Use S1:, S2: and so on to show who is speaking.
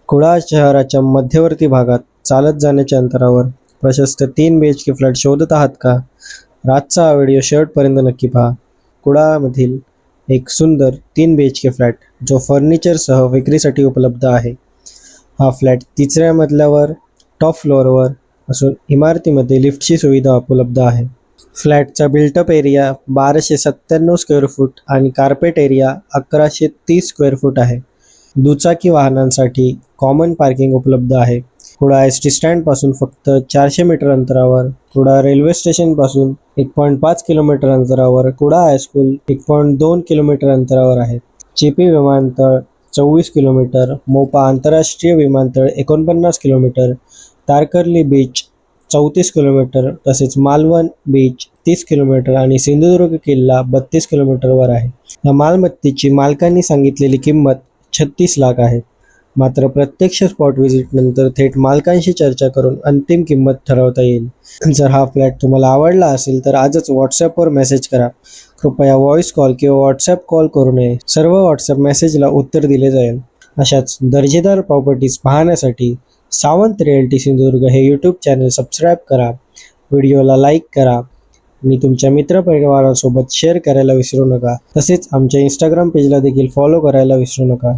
S1: कुडाळ शहराच्या मध्यवर्ती भागात चालत जाण्याच्या अंतरावर प्रशस्त 3 BHK फ्लॅट शोधत आहात का? रातचा हा व्हिडिओ शेवटपर्यंत नक्की पहा. कुडाळमधील एक सुंदर 3 BHK फ्लॅट जो फर्निचरसह विक्रीसाठी उपलब्ध आहे. हा फ्लॅट 3ऱ्या मजल्यावर टॉप फ्लोअरवर असून इमारतीमध्ये लिफ्टची सुविधा उपलब्ध आहे. फ्लॅटचा बिल्टअप एरिया 1297 स्क्वेअर फूट आणि कार्पेट एरिया 1130 स्क्वेअर फूट आहे. दुचाकी वाहनांसाठी कॉमन पार्किंग उपलब्ध आहे. कुडाळ एस टी स्टँडपासून फक्त 400 मीटर अंतरावर, कुडाळ रेल्वे स्टेशनपासून 1.5 किलोमीटर अंतरावर, कुडाळ हायस्कूल 1.2 किलोमीटर अंतरावर आहे. चिपी विमानतळ 24 किलोमीटर, मोपा आंतरराष्ट्रीय विमानतळ 49 किलोमीटर, तारकर्ली बीच 34 किलोमीटर, तसेच मालवण बीच 30 किलोमीटर आणि सिंधुदुर्ग किल्ला 32 किलोमीटरवर आहे. या मालमत्तेची मालकांनी सांगितलेली किंमत 36 लाख आहे. मात्र प्रत्यक्ष स्पॉट व्हिजिटनंतर थेट मालकांशी चर्चा करून अंतिम किंमत ठरवता येईल. जर हा फ्लॅट तुम्हाला आवडला असेल तर आजच व्हॉट्सॲपवर मेसेज करा. कृपया व्हॉइस कॉल किंवा व्हॉट्सॲप कॉल करू नये. सर्व व्हॉट्सॲप मेसेजला उत्तर दिले जाईल. अशाच दर्जेदार प्रॉपर्टीज पाहण्यासाठी सावंत रिअल्टी सिंधुदुर्ग हे यूट्यूब चॅनल सबस्क्राईब करा. व्हिडिओला लाईक करा आणि तुमच्या मित्रपरिवारासोबत शेअर करायला विसरू नका. तसेच आमच्या इंस्टाग्राम पेजला देखील फॉलो करायला विसरू नका.